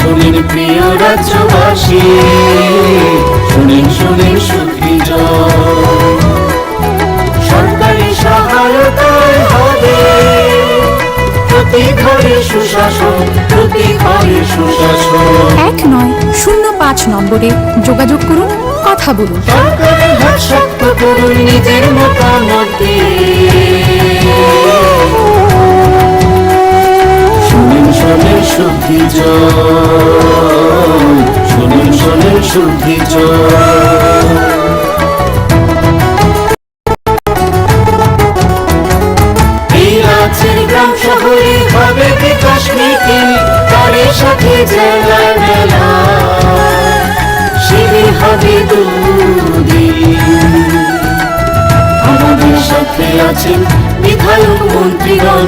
শোনেন প্রিয় রাজ্যবাসী, শোনেন শোনেন সুখী জয়। সরকারি সহায়তায় হবে প্রতি ঘরে সুশাসন, প্রতি ঘরে সুশাসন। ১৯০৫ নম্বরে যোগাযোগ করুন, কথা বলুন। সরকারের হাত শক্ত করুন, নিজের মতামত দিয়ে। শোনেন শোনেন সুখী জয়, শোনেন শোনেন সুখী জয়। এই রাজ্যের গ্রাম শহরে হবে বিকাশ নীতি, তারই সাথে জেলায় মেলা শিবির হবে দুদিন। আমাদের সাথে আছেন বিধায়ক মন্ত্রীগণ,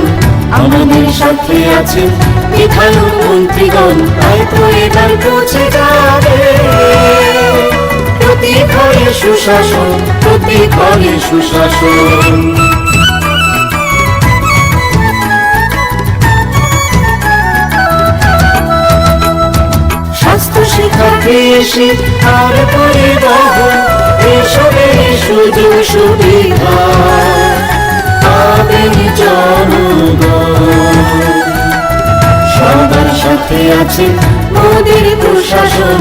আমাদের সাথে আছেন বিধায়ক মন্ত্রীগণ, তাই তো এবার পৌঁছে যাবে প্রতি ঘরে সুশাসন, প্রতি ঘরে সুশাসন। স্বাস্থ্য শিক্ষা কৃষি আর পরিবহন, এসবের সুযোগ সুবিধা পাবেন জনগণ। সবার সাথে আছেন মোদির প্রশাসন,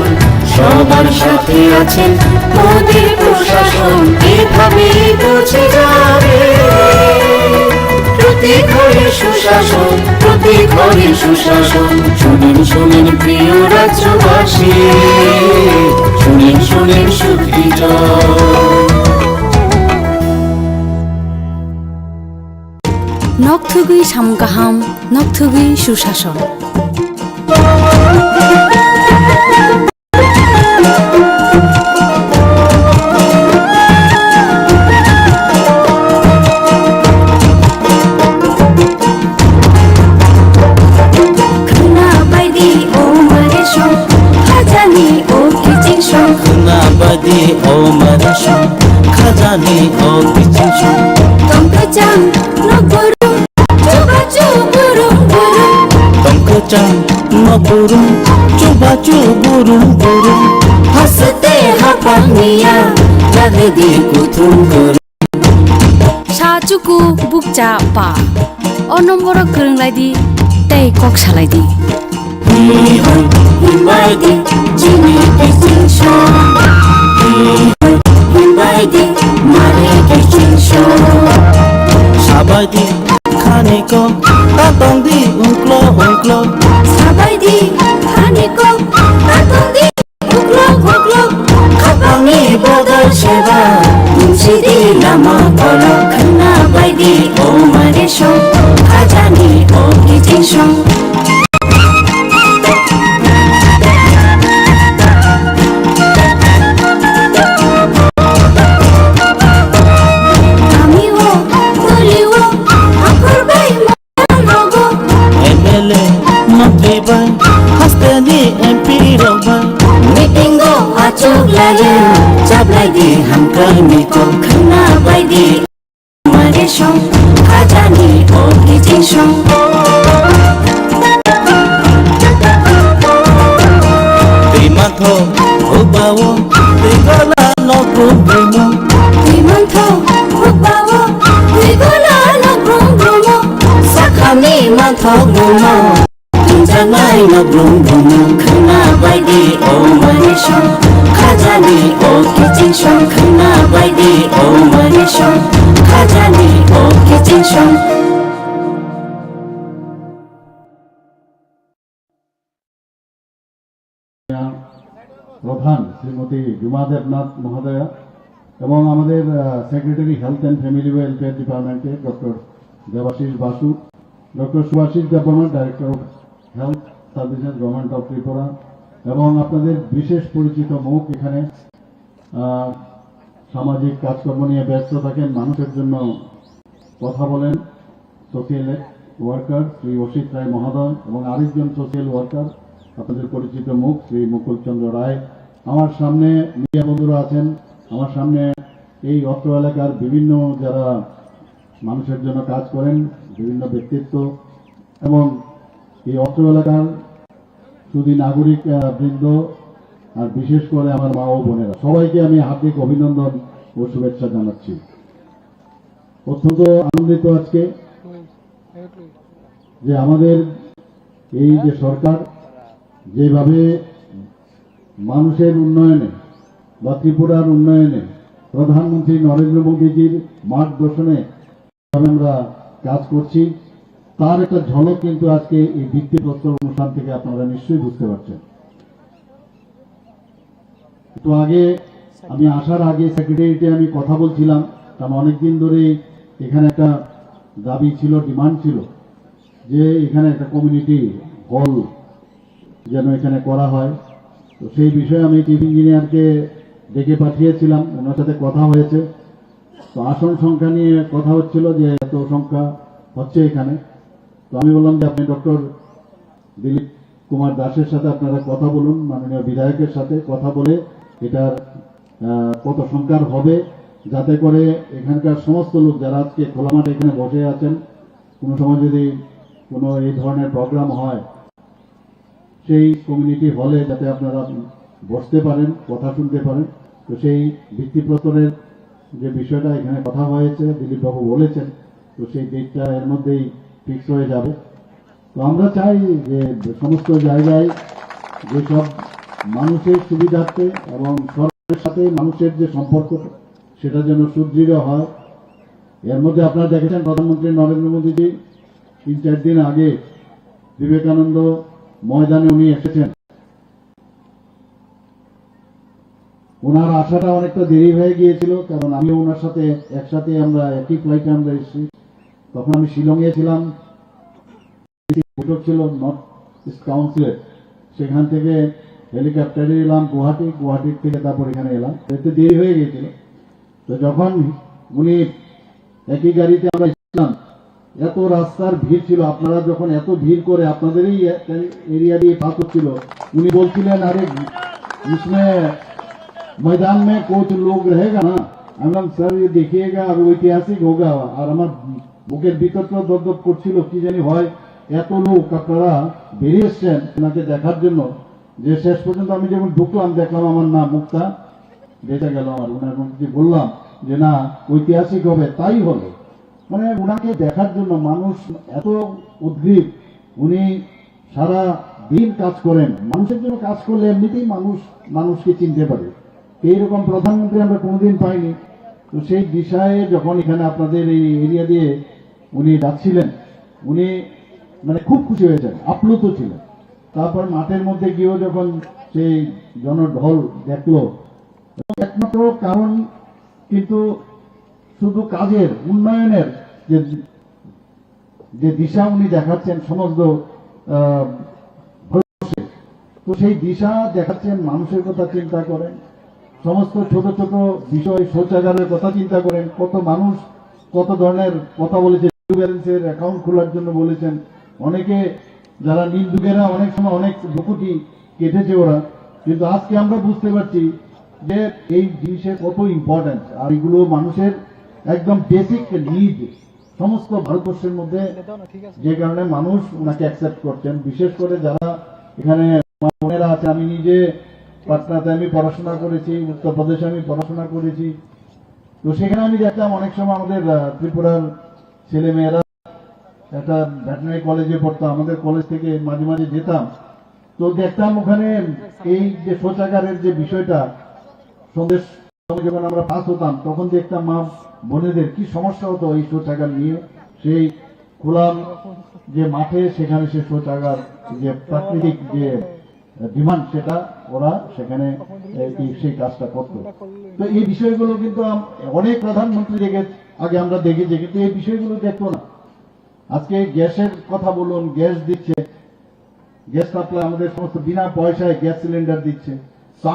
সবার সাথে আছেন মোদির প্রশাসন, এভাবে পৌঁছে যাবে প্রতি ঘরে সুশাসন, প্রতি ঘরে সুশাসন। শোনেন শোনেন প্রিয় রাজ্যবাসী, শোনেন শোনেন সুখী জয়। নকথুগুই সামগাহাম, নকথুগুই সুশাসন। ও মারেশন খাজানি ও কিচিশন তঙ্কচাং নগরুম চুবাচু বুরুম বুরুম, তঙ্কচাং নগরুম চুবাচু বুরুম বুরুম, হাসতে হাপানিয়া রাগদি কুতুম করুম। সাচুকু বুকচা পা অ নম্বর গোरोंलायदि তাই কক সালাইদি। হিমায়দি চিনি কিচিশন, হিমায়দি মারে কিচিশন। সাবাইদি খানিক তাতংদি উংক্লো উংক্লো, সাবাইদি খানিক তাতংদি উগলো উগলো, খাপানি বদল সেবা মুন্সিদি লামা কলো। খান্না বাইদি ও মারেশন খাজানি ও কিচিশন। হাসতেনি এমপি রবাই মিটিংগো আচুক লাগে চাবলাইদি হামকানিকো। খান্না বাইদি মারেশন খাজানি ও কিচিশন। বিমাথ উবাও বিগলা নগ্রুম ব্রহ্ম, বিমন্থ উবাও বিগলা নগ্রুম ব্রহ্ম, সাখানি মাথ গুম জানাই নগ্রুম গুম। খান্না বাইদি ও মারেশন খাজানি ও কিচিশন। খান্না বাইদি ও মারেশন খাজানি ও কিচিশন। প্রধান শ্রীমতী জুমা দেবনাথ মহোদয়া এবং আমাদের secretary health and family welfare ডিপার্টমেন্টে doctor Debashis Basu, doctor Subhasis Debbarma, director of health services government of Tripura, এবং আপনাদের বিশেষ পরিচিত মুখ এখানে সামাজিক কাজকর্ম নিয়ে ব্যস্ত থাকেন, মানুষের জন্য কথা বলেন, সোশিয়াল ওয়ার্কার শ্রী অসিত রায় মহোদয় এবং আরেকজন সোশিয়াল ওয়ার্কার আপনাদের পরিচিত মুখ শ্রী মুকুল চন্দ্র রায়। আমার সামনে মিডিয়া বন্ধুরা আছেন, আমার সামনে এই অত্র এলাকার বিভিন্ন যারা মানুষের জন্য কাজ করেন, বিভিন্ন ব্যক্তিত্ব, এবং এই অত্র এলাকার শুধু নাগরিক বৃন্দ আর বিশেষ করে আমার মা ও বোনেরা সবাইকে আমি হার্দিক অভিনন্দন ও শুভেচ্ছা জানাচ্ছি। অত্যন্ত আনন্দিত আজকে যে আমাদের এই যে সরকার যেভাবে মানুষের উন্নয়নে বা ত্রিপুরার উন্নয়নে প্রধানমন্ত্রী নরেন্দ্র মোদীজির মার্গদর্শনে আমরা কাজ করছি তার একটা ঝলক কিন্তু আজকে এই ভিত্তিপ্রস্তর অনুষ্ঠান থেকে আপনারা নিশ্চয়ই বুঝতে পারছেন। তো আগে আমি আসার আগে সেক্রেটারিয়েটে আমি কথা বলছিলাম, কারণ অনেকদিন ধরে এখানে একটা দাবি ছিল, ডিমান্ড ছিল যে এখানে একটা কমিউনিটি হল যেন এখানে করা হয়। তো সেই বিষয়ে আমি চিফ ইঞ্জিনিয়ারকে ডেকে পাঠিয়েছিলাম, ওনার সাথে কথা হয়েছে। তো আসন সংখ্যা নিয়ে কথা হচ্ছিল যে এত সংখ্যা হচ্ছে এখানে। তো আমি বললাম যে আপনি ডক্টর দিলীপ কুমার দাসের সাথে আপনারা কথা বলুন, মাননীয় বিধায়কের সাথে কথা বলে এটার কত সংখ্যার হবে, যাতে করে এখানকার সমস্ত লোক যারা আজকে খোলা মাঠে এখানে বসে আছেন, কোনো সময় যদি কোনো এই ধরনের প্রোগ্রাম হয় সেই কমিউনিটি হলে যাতে আপনারা বসতে পারেন, কথা শুনতে পারেন। তো সেই ভিত্তিপ্রস্তরের যে বিষয়টা এখানে কথা হয়েছে, দিলীপবাবু বলেছেন, তো সেই ডেটটা এর মধ্যেই ফিক্স হয়ে যাবে। তো আমরা চাই যে সমস্ত জায়গায় যেসব মানুষের সুবিধার্থে এবং সরকারের সাথে মানুষের যে সম্পর্ক সেটা যেন সুদৃঢ় হয়। এর মধ্যে আপনারা দেখেছেন প্রধানমন্ত্রী নরেন্দ্র মোদীজি 3-4 দিন আগে বিবেকানন্দ ময়দানে উনি এসেছেন। ওনার আসাটা অনেকটা দেরি হয়ে গিয়েছিল, কারণ আমি ওনার সাথে একসাথে আমরা একই ফ্লাইটে আমরা এসেছি। তখন আমি শিলংয়ে ছিলাম, বৈঠক ছিল নর্থ ইস্ট কাউন্সিলের, সেখান থেকে হেলিকপ্টারে এলাম গুয়াহাটির থেকে তারপর এখানে এলাম, একটু দেরি হয়ে গিয়েছিল। তো যখন উনি একই গাড়িতে আমরা এসেছিলাম, এত রাস্তার ভিড় ছিল, আপনারা যখন এত ভিড় করে আপনাদেরই এরিয়া দিয়ে পাস হচ্ছিল, উনি বলছিলেন আরে इसमें मैदान में कुछ लोग रहेगा ना, আমি বললাম স্যার ये देखिएगा আর ঐতিহাসিক होगा। আর আমার বুকের ভিতরটা দপদপ করছিল, কি জানি হয় এত লোক আপনারা বেরিয়ে এসছেন ওনাকে দেখার জন্য, যে শেষ পর্যন্ত আমি যখন ঢুকলাম দেখলাম আমার না মুখটা বেঁচে গেল আমার। ওনার যে বললাম যে না ঐতিহাসিক হবে, তাই হলো। মানে ওনাকে দেখার জন্য মানুষ এত উদ্গ্রীব, উনি সারা দিন কাজ করেন, মানুষের জন্য কাজ করলে এমনিতেই মানুষকে চিনতে পারে। এইরকম প্রধানমন্ত্রী আমরা কোনোদিন পাইনি। তো সেই বিষয়ে যখন এখানে আপনাদের এই এরিয়া দিয়ে উনি যাচ্ছিলেন, উনি মানে খুব খুশি হয়েছেন, আপ্লুত ছিলেন। তারপর মাঠের মধ্যে গিয়েও যখন সেই জনঢল দেখলো, একমাত্র কারণ কিন্তু শুধু কাজের উন্নয়নের যে দিশা উনি দেখাচ্ছেন সমস্ত ভারতবর্ষে, তো সেই দিশা দেখাচ্ছেন, মানুষের কথা চিন্তা করেন, সমস্ত ছোট ছোট বিষয়, শৌচাগারের কথা চিন্তা করেন। কত মানুষ কত ধরনের কথা বলেছে, ব্যালেন্সের অ্যাকাউন্ট খোলার জন্য বলেছেন। অনেকে যারা নিন্দুকেরা অনেক সময় অনেক বুকুটি কেটেছে ওরা, কিন্তু আজকে আমরা বুঝতে পারছি যে এই জিনিসের কত ইম্পর্টেন্স, আর এগুলো মানুষের একদম বেসিক নিড সমস্ত ভারতবর্ষের মধ্যে, যে কারণে মানুষ ওনাকে অ্যাকসেপ্ট করছেন। বিশেষ করে যারা এখানে বোনেরা আছে, আমি নিজে পাটনাতে আমি পড়াশোনা করেছি, উত্তরপ্রদেশে আমি পড়াশোনা করেছি। তো সেখানে আমি দেখলাম অনেক সময় আমাদের ত্রিপুরার ছেলে মেয়েরা একটা ভেটেরিনারি কলেজে পড়তো, আমাদের কলেজ থেকে মাঝে মাঝে যেতাম, তো দেখতাম ওখানে এই যে শৌচাগারের যে বিষয়টা, সন্দেশ যখন আমরা পাস হতাম তখন দেখতাম মা বোনেদের কি সমস্যা হতো এই শৌচাগার নিয়ে। সেই খোলা যে মাঠে সেখানে সে শৌচাগার যে প্রাকৃতিক যে ডিমান্ড, সেটা ওরা সেখানে সেই কাজটা করত। তো এই বিষয়গুলো কিন্তু অনেক প্রধানমন্ত্রী আগে আমরা দেখেছি, কিন্তু এই বিষয়গুলো দেখতো না। আজকে গ্যাসের কথা বলুন, গ্যাস দিচ্ছে, গ্যাস সাপ্লাই আমাদের সমস্ত বিনা পয়সায় গ্যাস সিলিন্ডার দিচ্ছে। তো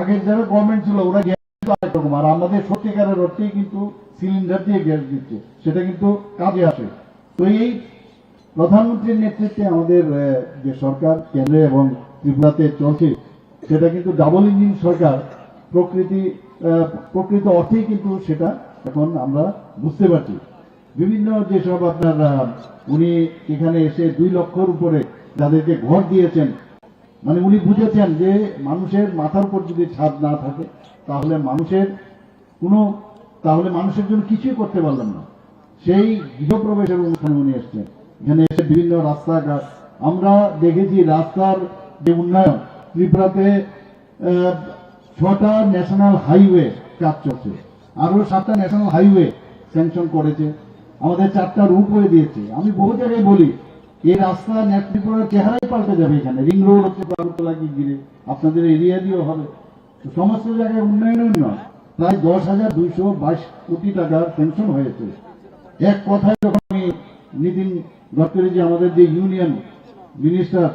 আগের যারা গভর্নমেন্ট ছিল ওরা গ্যাস একরকম, আর আমাদের সত্যিকারের অর্থেই কিন্তু সিলিন্ডার দিয়ে গ্যাস দিচ্ছে, সেটা কিন্তু কাজে আসে। তো এই প্রধানমন্ত্রীর নেতৃত্বে আমাদের যে সরকার কেন্দ্রে এবং ত্রিপুরাতে চলছে, সেটা কিন্তু ডাবল ইঞ্জিন সরকার, প্রকৃত অর্থেই কিন্তু সেটা এখন আমরা বুঝতে পারছি। বিভিন্ন যেসব আপনার উনি এখানে এসে 2 লক্ষর উপরে যাদেরকে ঘর দিয়েছেন, মানে উনি বুঝেছেন যে মানুষের মাথার উপর যদি ছাদ না থাকে তাহলে মানুষের জন্য কিছুই করতে পারলেন না। সেই গৃহপ্রবেশের অনুষ্ঠানে উনি এসছেন, এখানে এসে বিভিন্ন রাস্তাঘাট আমরা দেখেছি, রাস্তার যে উন্নয়ন, ত্রিপুরাতে 6টা ন্যাশনাল হাইওয়ে কাজ চলছে, আরো 7টা ন্যাশনাল হাইওয়ে স্যাংশন করেছে, আমাদের 4টা রুটওয়ে দিয়েছে। আমি বহু জায়গায় বলি এই রাস্তা ত্রিপুরার চেহারাই পাল্টে যাবে। এখানে রিং রোড হচ্ছে আগরতলাকে ঘিরে, আপনাদের এরিয়া দিয়েও হবে। তো সমস্ত জায়গায় উন্নয়নের নয়, প্রায় 10,222 কোটি টাকার স্যাংশন হয়েছে। এক কথায় যখন আমি নীতিন গডকরি যে আমাদের যে ইউনিয়ন মিনিস্টার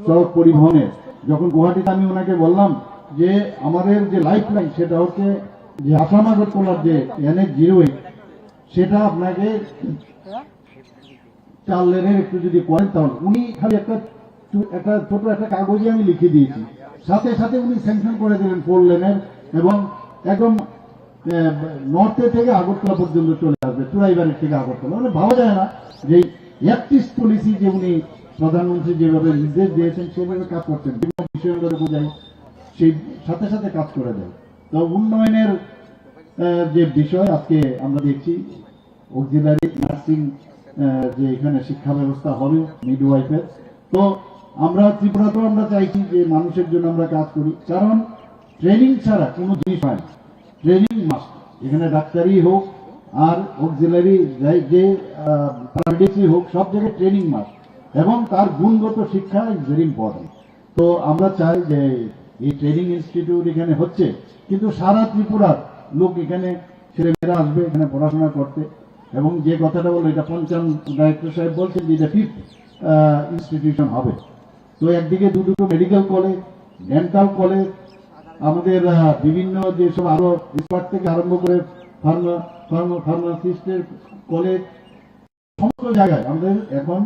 সড়ক পরিবহনের, যখন গুয়াহাটিতে আমি ওনাকে বললাম যে আমাদের যে লাইফ লাইন সেটা হচ্ছে যে আসাম আগরতলার যে NH-08 সেটা আপনাকে 4 লেনের একটু যদি করেন তাহলে, উনি খালি একটা ছোট একটা কাগজে আমি লিখে দিয়েছি, সাথে সাথে উনি স্যাংশন করে দিলেন 4 লেনের, এবং একদম নর্থে থেকে আগরতলা পর্যন্ত চলে আসবে, চুরাইবাড়ির থেকে আগরতলা। মানে ভাবা যায় না যে অ্যাক্টিস্ট পলিসি যে উনি প্রধানমন্ত্রী যেভাবে নির্দেশ দিয়েছেন সেভাবে কাজ করছেন, বিভিন্ন বিষয়গুলো বোঝাই, সেই সাথে সাথে কাজ করে দেয়। তো উন্নয়নের যে বিষয় আজকে আমরা দেখছি, অক্সিলারি নার্সিং যে এখানে শিক্ষা ব্যবস্থা হবে মিডওয়াইফের, তো আমরা ত্রিপুরাতেও আমরা চাইছি যে মানুষের জন্য আমরা কাজ করি, কারণ ট্রেনিং ছাড়া কোনো জিনিস হয় না, ট্রেনিং মাস্ট। এখানে ডাক্তারি হোক আর অক্সিলারি যে প্যারামেডিক্সই হোক, সব জায়গায় ট্রেনিং মাস্ট, এবং তার গুণগত শিক্ষা ইজ ভেরি ইম্পর্টেন্ট। তো আমরা চাই যে এই ট্রেনিং ইনস্টিটিউট এখানে হচ্ছে, কিন্তু সারা ত্রিপুরার লোক এখানে ছেলেমেয়েরা আসবে এখানে পড়াশোনা করতে। এবং যে কথাটা বললো এটা পঞ্চায়েত ডাইরেক্টর সাহেব বলছেন যে এটা 5th ইনস্টিটিউশন হবে। তো একদিকে দুটো মেডিকেল কলেজ, ডেন্টাল কলেজ, আমাদের বিভিন্ন যেসব আরো রিসার্চ থেকে আরম্ভ করে ফার্মাসিস্টের কলেজ, সমস্ত জায়গায় আমাদের এখন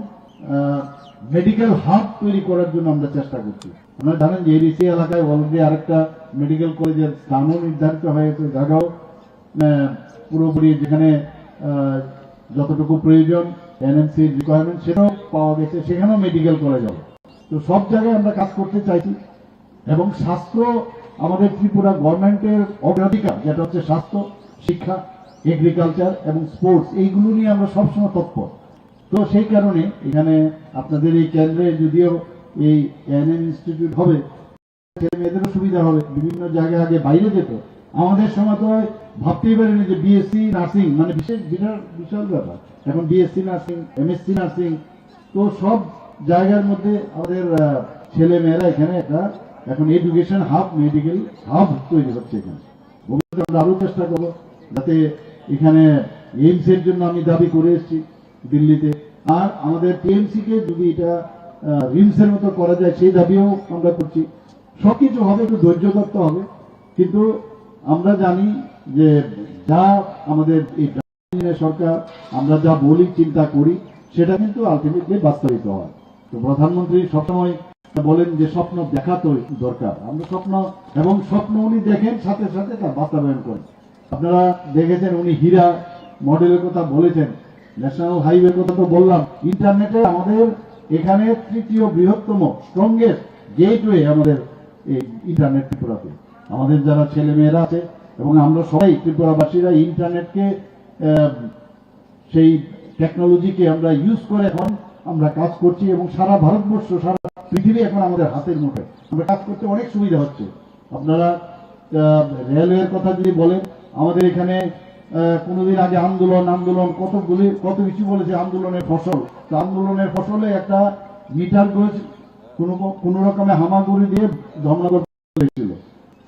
মেডিকেল হাব তৈরি করার জন্য আমরা চেষ্টা করছি। আপনারা জানেন যে এডিসি এলাকায় অলরেডি আরেকটা মেডিকেল কলেজের স্থানও নির্ধারিত হয়েছে, জায়গাও পুরোপুরি যেখানে যতটুকু প্রয়োজন NMC রিকোয়ারমেন্ট সেটাও পাওয়া গেছে, সেখানেও মেডিকেল কলেজ হবে। তো সব জায়গায় আমরা কাজ করতে চাইছি, এবং স্বাস্থ্য আমাদের ত্রিপুরা গভর্নমেন্টের অগ্রাধিকার, যেটা হচ্ছে স্বাস্থ্য, শিক্ষা, এগ্রিকালচার এবং স্পোর্টস, এইগুলো নিয়ে আমরা সবসময় তৎপর। তো সেই কারণে এখানে আপনাদের এই কেন্দ্রে যদিও এই NM ইনস্টিটিউট হবে, ছেলে মেয়েদেরও সুবিধা হবে। বিভিন্ন জায়গায় আগে বাইরে যেত, আমাদের সময় তো ভাবতেই পারিনি যে BSc নার্সিং মানে বিশাল ব্যাপার, এখন BSc নার্সিং, MSc নার্সিং, তো সব জায়গার মধ্যে আমাদের ছেলে মেয়েরা এখানে একটা এখন এডুকেশন হাব, মেডিকেল হাব তৈরি হচ্ছে এখানে। ভবিষ্যতে আমরা আরো চেষ্টা করবো যাতে এখানে এইমস এর জন্য আমি দাবি করে এসেছি দিল্লিতে, আর আমাদের TMC কে যদি এটা রিমস এর মতো করা যায় সেই দাবিও আমরা করছি। সবকিছু হবে, একটু ধৈর্য ধরতে হবে, কিন্তু আমরা জানি যে যা আমাদের এই সরকার আমরা যা বলি চিন্তা করি সেটা কিন্তু আলটিমেটলি বাস্তবিত হয়। তো প্রধানমন্ত্রী সবসময় বলেন যে স্বপ্ন দেখা তো দরকার, আমরা স্বপ্ন উনি দেখেন, সাথে সাথে তার বাস্তবায়ন করেন। আপনারা দেখেছেন উনি হীরা মডেলের কথা বলেছেন, ন্যাশনাল হাইওয়ের কথা তো বললাম, ইন্টারনেটে আমাদের এখানে 3য় বৃহত্তম স্ট্রংগেস্ট গেটওয়ে আমাদের এই ইন্টারনেট ত্রিপুরাতে। আমাদের যারা ছেলে মেয়েরা আছে এবং আমরা সবাই ত্রিপুরাবাসীরা ইন্টারনেটকে, সেই টেকনোলজিকে আমরা ইউজ করে এখন আমরা কাজ করছি, এবং সারা ভারতবর্ষ, সারা পৃথিবী এখন আমাদের হাতের মুঠে, আমরা কাজ করতে অনেক সুবিধা হচ্ছে। আপনারা রেলওয়ের কথা যদি বলেন, আমাদের এখানে কোনদিন আগে আন্দোলন কত কিছু বলেছে, আন্দোলনের ফসল, তো আন্দোলনের ফসলে একটা মিটার গোজ কোন রকমে হামাগুড়ি দিয়ে ধর্মনগর ছিল,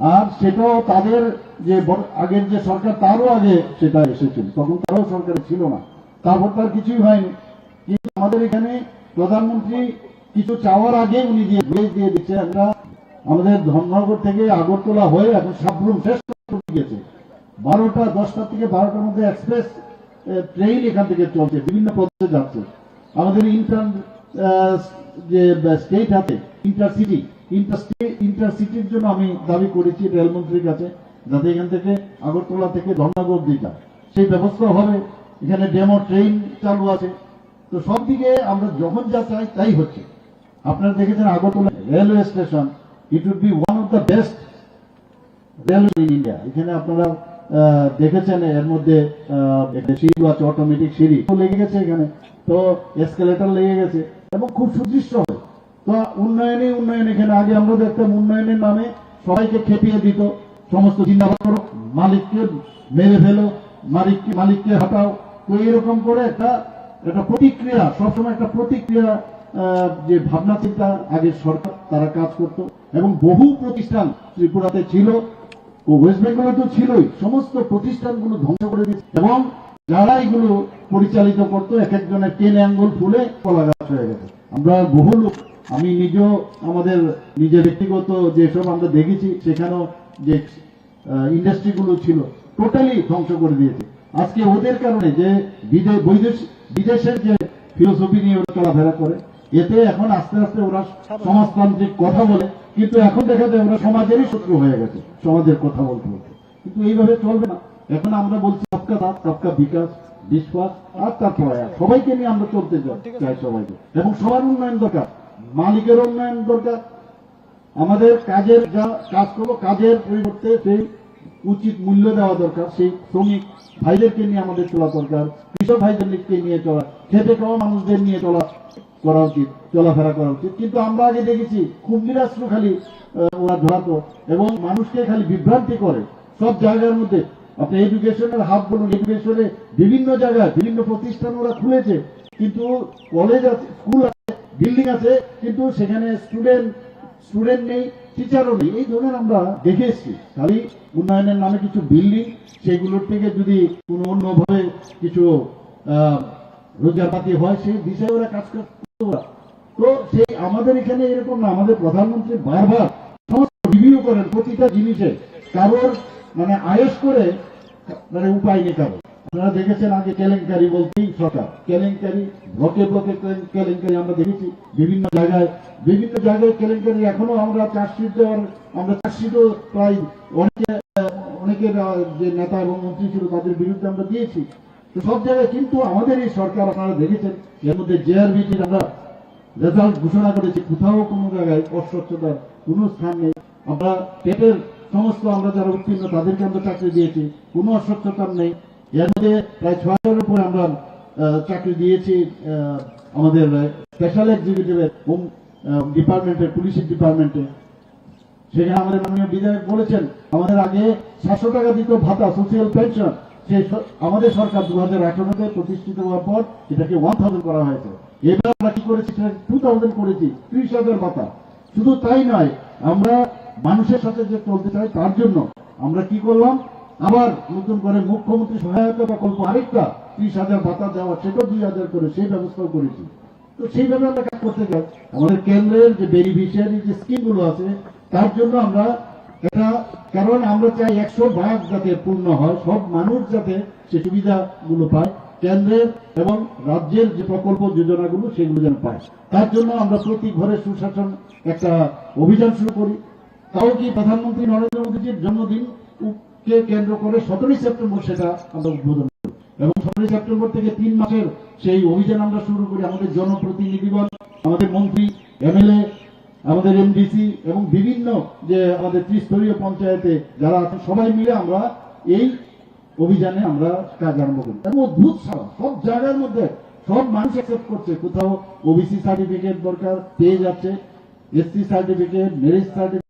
আর সেটাও তাদের যে আগের যে সরকার তারও আগে সেটা এসেছিল, তখন তারও সরকার ছিল না, তারপর তার কিছুই হয়নি। কিন্তু আমাদের এখানে প্রধানমন্ত্রী কিছু চাওয়ার আগে উনি দিয়ে দিচ্ছে, আমরা আমাদের ধর্মনগর থেকে আগরতলা হয়ে এখন সাবরুম শেষ গেছে, 10টা থেকে 12টার মধ্যে এক্সপ্রেস ট্রেন এখান থেকে চলছে, বিভিন্ন পথে যাচ্ছে। আমাদের যে স্টেট আছে ইন্টারসিটির জন্য আমি দাবি করেছি রেলমন্ত্রীর কাছে, যাতে এখান থেকে আগরতলা থেকে ধর্মনগর দিকে সেই ব্যবস্থা হবে। এখানে ডেমো ট্রেন চালু আছে, তো সব দিকে আমরা যখন যা চাই তাই হচ্ছে। আপনারা দেখেছেন Agartala railway station, it would be one of the best railway in India. এখানে আপনারা দেখেছেন এর মধ্যে সিঁড়ি আছে, অটোমেটিক সিঁড়ি লেগে গেছে এখানে, তো এসকেলেটর লেগে গেছে এবং খুব সুদৃশ্য হয়। তো উন্নয়ন এখানে আগে আমরা দেখতাম উন্নয়নের নামে সবাইকে খেপিয়ে দিত, সমস্ত জিন্দাবাদ করো, মালিককে মেরে ফেলো, মালিককে হটাও। তো এরকম করে একটা প্রতিক্রিয়া, সবসময় একটা প্রতিক্রিয়া যে ভাবনা চিন্তা আগে সরকার তারা কাজ করত এবং বহু প্রতিষ্ঠান ত্রিপুরাতে ছিল ও ওয়েস্ট বেঙ্গলে তো ছিলই, সমস্ত প্রতিষ্ঠানগুলো ধ্বংস করে দিয়েছে এবং যারা এগুলো পরিচালিত করতো এক একজনের 10 আঙ্গুল ফুলে কলা গাছ হয়ে গেছে। আমরা বহু লোক, আমি নিজেও আমাদের নিজের ব্যক্তিগত যেসব আমরা দেখেছি সেখানেও যে ইন্ডাস্ট্রিগুলো ছিল টোটালি ধ্বংস করে দিয়েছে। আজকে ওদের কারণে যে বিদেশের যে ফিলোসফি নিয়ে ওরা চলাফেরা করে, এতে এখন আস্তে আস্তে ওরা সমাজতান্ত্রিক কথা বলে, কিন্তু এখন দেখা যায় ওরা সমাজেরই শত্রু হয়ে গেছে, সমাজের কথা বলতে বলতে। কিন্তু এইভাবে চলবে না। এখন আমরা বলছি সবকা সাথ সবকা বিকাশ, বিশ্বাস আর তারপরে সবাইকে নিয়ে আমরা চলতে চাই সবাইকে, এবং সবার উন্নয়ন দরকার, মালিকের উন্নয়ন দরকার। আমাদের কাজের যা কাজ করবো কাজের পরিবর্তে সেই উচিত মূল্য দেওয়া দরকার, সেই শ্রমিক ভাইদেরকে নিয়ে আমাদের চলা দরকার, কৃষক ভাইদেরকে নিয়ে চলা, খেটে খাওয়া মানুষদের নিয়ে করা উচিত, চলাফেরা করা উচিত। কিন্তু আমরা আগে দেখেছি খুব নিরাশ্র খালি ওরা ধরাতো এবং মানুষকে খালি বিভ্রান্তি করে সব জায়গার মধ্যে। আপনি এডুকেশনের হাব বলুন, এডুকেশনে বিভিন্ন জায়গায় বিভিন্ন প্রতিষ্ঠান ওরা খুলেছে, কিন্তু কলেজ আছে, স্কুল আছে, বিল্ডিং আছে, কিন্তু সেখানে স্টুডেন্ট নেই, টিচারও নেই। এই ধরনের আমরা দেখে এসছি। খালি উন্নয়নের নামে কিছু বিল্ডিং, সেগুলোর থেকে যদি কোনো অন্যভাবে কিছু রোজগারপাতি হয় সেই বিষয়ে ওরা কাজ করতে। তো সেই আমাদের এখানে এরকম না, আমাদের প্রধানমন্ত্রী বারবার সমস্ত রিভিউ করেন প্রতিটা জিনিসে, কারোর মানে আয়েস করে মানে উপায় নেই কারো। আপনারা দেখেছেন আগে কেলেঙ্কারি বলতেই সরকার, কেলেঙ্কারি ব্লকে ব্লকে কেলেঙ্কারি আমরা দেখেছি, বিভিন্ন জায়গায় কেলেঙ্কারি। এখনো আমরা চার্জশিট দেওয়ার, আমরা চার্জশিটও প্রায় অনেকের যে নেতা এবং মন্ত্রী ছিল তাদের বিরুদ্ধে আমরা দিয়েছি তো সব জায়গায়। কিন্তু আমাদের এই সরকার আপনারা দেখেছেন এর মধ্যে জেআরবিটির আমরা রেজাল্ট ঘোষণা করেছি, কোথাও কোনো জায়গায় অস্বচ্ছতার কোনো স্থান নেই। আমরা পেটের সমস্ত আমরা যারা উত্তীর্ণ তাদেরকে আমরা চাকরি দিয়েছি, কোনো অস্বচ্ছতার নেই। এর মধ্যে প্রায় 6,000-এর উপরে আমরা চাকরি দিয়েছি আমাদের স্পেশাল এক্সিকিউটিভের হোম ডিপার্টমেন্টের, পুলিশের ডিপার্টমেন্টে। সেখানে আমাদের মাননীয় বিধায়ক বলেছেন আমাদের আগে 700 টাকা দিত ভাতা, সোশিয়াল পেনশন, সেই আমাদের সরকার 2018-তে প্রতিষ্ঠিত হওয়ার পর এটাকে 1000 করা হয়েছে। এবার আমরা কি করেছি, 2000 করেছি, 30,000 ভাতা। শুধু তাই নয়, আমরা মানুষের সাথে যে চলতে চাই তার জন্য আমরা কি করলাম, আবার নতুন করে মুখ্যমন্ত্রী সহায়তা প্রকল্প আরেকটা 30,000 ভাতা দেওয়া, সেটা 2,000 করে সেই ব্যবস্থাও করেছি। তো সেইভাবে আমরা কাজ করতে চাই। আমাদের কেন্দ্রের যে বেনিফিশিয়ারি যে স্কিমগুলো আছে তার জন্য আমরা এটা, কারণ আমরা চাই 100% যাতে পূর্ণ হয়, সব মানুষ যাতে সে সুবিধাগুলো পায়, কেন্দ্রের এবং রাজ্যের যে প্রকল্প যোজনাগুলো সেগুলো যেন পায়। তার জন্য আমরা প্রতি ঘরে সুশাসন একটা অভিযান শুরু করি। তাও কি প্রধানমন্ত্রী নরেন্দ্র মোদীজির জন্মদিনকে কেন্দ্র করে 17 সেপ্টেম্বর সেটা আমরা উদ্বোধন করি এবং 17 সেপ্টেম্বর থেকে 3 মাসের সেই অভিযান আমরা শুরু করি। আমাদের জনপ্রতিনিধিগণ, আমাদের মন্ত্রী, এমএলএ, আমাদের এমডিসি এবং বিভিন্ন যে আমাদের ত্রিস্তরীয় পঞ্চায়েতে যারা আছে সবাই মিলে আমরা এই অভিযানে আমরা কাজ আরম্ভ করি। এবং অদ্ভুত সব জায়গার মধ্যে সব মানুষ অ্যাকসেপ্ট করছে। কোথাও ওবিসি সার্টিফিকেট দরকার পেয়ে যাচ্ছে, এসসি সার্টিফিকেট, ম্যারেজ সার্টিফিকেট,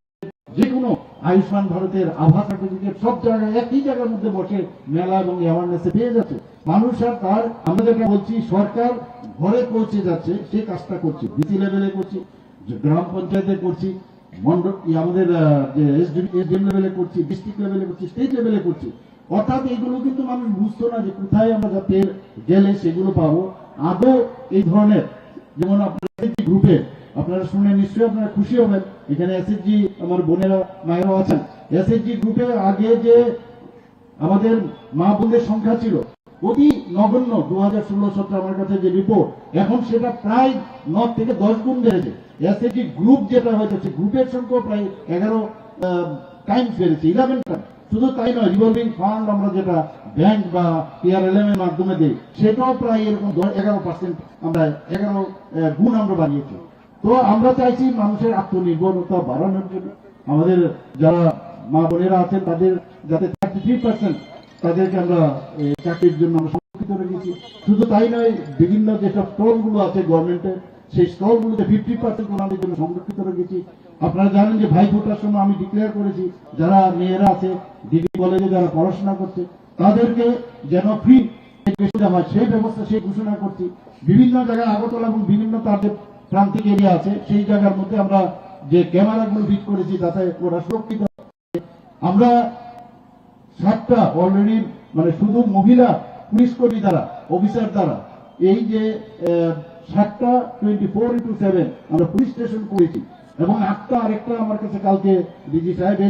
যে কোনো আয়ুষ্মান ভারতের আভা সার্টিফিকেট, সব জায়গায় একই জায়গার মধ্যে বসে মেলা এবং অ্যাওয়ারনেসে পেয়ে যাচ্ছে মানুষ। আর তার আমরা যেটা বলছি সরকার ঘরে পৌঁছে যাচ্ছে সেই কাজটা করছি, বিসি লেভেলে করছি, গ্রাম পঞ্চায়েতে করছি, আমাদের যে এসডিএম লেভেলে করছি, ডিস্ট্রিক্ট লেভেলে করছি, স্টেট লেভেলে করছি। অর্থাৎ এইগুলো কিন্তু মানুষ বুঝতো না যে কোথায় আমরা যাতে গেলে সেগুলো পাবো। আদৌ এই ধরনের যেমন আপনার গ্রুপে আপনারা শুনে নিশ্চয়ই আপনারা খুশি হবেন, এখানে এসএসজি আমার বোনেরা মায়েরাও আছেন। এসএসজি গ্রুপে আগে যে আমাদের মা বোনদের সংখ্যা ছিল অতি নগণ্য, 2016-17 আমার কাছে যে রিপোর্ট, এখন সেটা প্রায় 9 থেকে 10 গুণ বেড়েছে। এসএসজি গ্রুপ যেটা হয়েছে গ্রুপের সংখ্যা প্রায় 11 টাইমস বেড়েছে, 11 টাইম। শুধু তাই নয়, রিভলভিং ফান্ড আমরা যেটা ব্যাংক বা PRLM এর মাধ্যমে দিই সেটাও প্রায় এরকম 11% আমরা 11 গুণ আমরা বাড়িয়েছি। তো আমরা চাইছি মানুষের আত্মনির্ভরতা বাড়ানোর জন্য আমাদের যারা মা বোনেরা আছেন তাদের যাতে 33% তাদেরকে আমরা চাকরির জন্য আমরা সংরক্ষিত রেখেছি। শুধু তাই নয়, বিভিন্ন যেসব স্টলগুলো আছে গভর্নমেন্টের, সেই স্টলগুলোতে 50% ওনাদের জন্য সংরক্ষিত রেখেছি। আপনারা জানেন যে ভাই ফোটার সময় আমি ডিক্লেয়ার করেছি যারা মেয়েরা আছে ডিগ্রি কলেজে যারা পড়াশোনা করছে তাদেরকে যেন ফ্রি এডুকেশন দেওয়া হয় সেই ব্যবস্থা সেই ঘোষণা করছি। বিভিন্ন জায়গায় আগরতলা এবং বিভিন্ন তাদের প্রান্তিক এরিয়া আছে সেই জায়গার মধ্যে আমরা যে ক্যামেরাগুলো ফিট করেছি তাতে ওরা সুরক্ষিত। আমরা 7টা অলরেডি মানে শুধু মহিলা পুলিশ কর্মী দ্বারা অফিসার দ্বারা এই যে 7টা 24/7 আমরা পুলিশ স্টেশন করেছি এবং 8টা আরেকটা আমার কাছে কালকে ডিজি সাহেব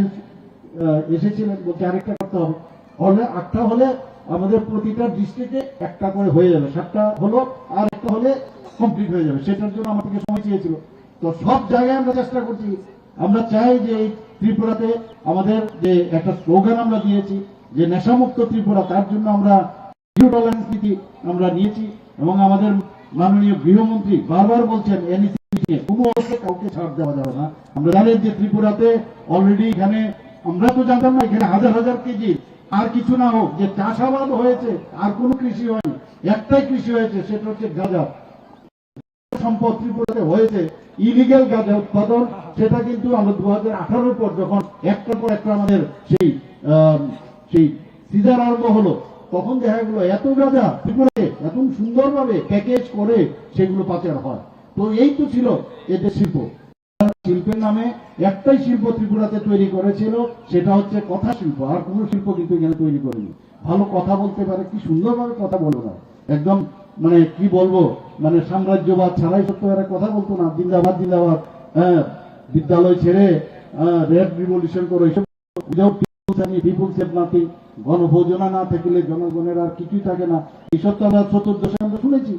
এসেছিলেন বলছে আরেকটা করতে হবে। হলে 8টা হলে আমাদের প্রতিটা ডিস্ট্রিক্টে একটা করে হয়ে যাবে, 7টা হলো আর একটা হলে কমপ্লিট হয়ে যাবে। সেটার জন্য আমার থেকে সময় চেয়েছিল। তো সব জায়গায় আমরা চেষ্টা করছি। আমরা চাই যে এই ত্রিপুরাতে আমাদের যে একটা স্লোগান আমরা দিয়েছি যে নেশামুক্ত ত্রিপুরা, তার জন্য আমরা জিরো টলারেন্স নীতি আমরা নিয়েছি এবং আমাদের মাননীয় গৃহমন্ত্রী বারবার বলছেন এনইসি নিয়ে কোনো অবস্থায় কাউকে ছাড় দেওয়া যাবে না। আমরা জানি যে ত্রিপুরাতে অলরেডি এখানে আমরা তো জানতাম না এখানে হাজার হাজার কেজি আর কিছু না হোক যে চাষাবাদ হয়েছে আর কোনো কৃষি হয়নি, একটাই কৃষি হয়েছে সেটা হচ্ছে গাঁজা সম্পদ ত্রিপুরাতে হয়েছে ইলিগেল গাঁজা উৎপাদন। সেটা কিন্তু আমরা 2018 পর যখন একটার পর একটা আমাদের সেই সিজার আরম্ভ হলো তখন দেখা গেল এত গাঁজা ত্রিপুরাতে এত সুন্দরভাবে প্যাকেজ করে সেগুলো পাচার হয়। তো এই তো ছিল এদের শিল্প। শিল্পের নামে একটাই শিল্প ত্রিপুরাতে তৈরি করেছিল, সেটা হচ্ছে কথা শিল্প। আর কোনো শিল্প কিন্তু এখানে তৈরি করেনি। ভালো কথা বলতে পারে, কি সুন্দরভাবে কথা বলবো না, একদম মানে কি বলবো মানে সাম্রাজ্যবাদ ছাড়াই সত্য কথা বলতো না, জিন্দাবাদ জিন্দাবাদ, হ্যাঁ বিদ্যালয় ছেড়ে রেড রিভলিউশন করে এইসব পিপুলস হ্যাভ নাথিং, গণভোজনা না থাকলে জনগণের আর কিছুই থাকে না, এইসব তো আমরা চতুর্দশে আমরা শুনেছি।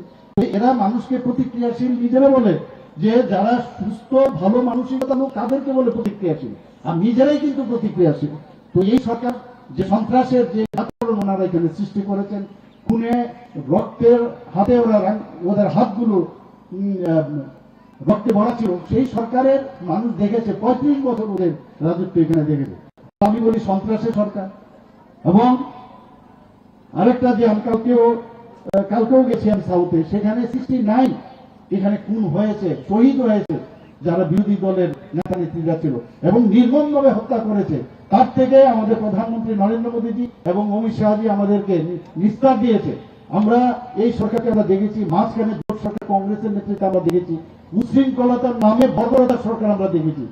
এরা মানুষকে প্রতিক্রিয়াশীল নিজেরা বলে, যে যারা সুস্থ ভালো মানসিকতা লোক তাদেরকে বলে প্রতিক্রিয়াশীল, আর নিজেরাই কিন্তু প্রতিক্রিয়াশীল। তো এই সরকার যে সন্ত্রাসের যে আচরণ ওনারা এখানে সৃষ্টি করেছেন, খুনে রক্তের হাতে ওদের হাতগুলো রক্তে ভরা ছিল, সেই সরকারের মানুষ দেখেছে 35 বছর ওদের রাজত্ব এখানে দেখেছে। আমি বলি সন্ত্রাসের সরকার। এবং আরেকটা যে আমি কালকেও গেছি আমি সাউথে, সেখানে 69 এখানে খুন হয়েছে, শহীদ হয়েছে যারা বিরোধী দলের নেতা নেত্রীরা ছিল এবং নির্মমভাবে হত্যা করেছে। তার থেকে আমাদের প্রধানমন্ত্রী নরেন্দ্র মোদীজি এবং অমিত শাহজি আমাদেরকে নিস্তার দিয়েছে। আমরা এই সরকারকে আমরা দেখেছি, মাঝখানে জোট সরকার কংগ্রেসের নেতৃত্বে আমরা দেখেছি, উচ্ছৃঙ্খলতার নামে বর্বরতার সরকার আমরা দেখেছি।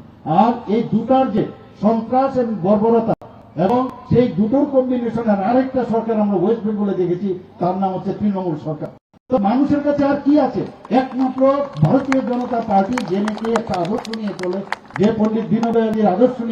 আর এই দুটার যে সন্ত্রাস এবং বর্বরতা এবং সেই দুটোর কম্বিনেশনের আরেকটা সরকার আমরা ওয়েস্ট বেঙ্গলে দেখেছি, তার নাম হচ্ছে তৃণমূল সরকার। তো মানুষের কাছে আর কি আছে? একমাত্র ভারতীয় জনতা পার্টি যে নাকি একটা আদর্শ নিয়ে চলে, যে পণ্ডিত দীনদয়ালের আদর্শ নিয়ে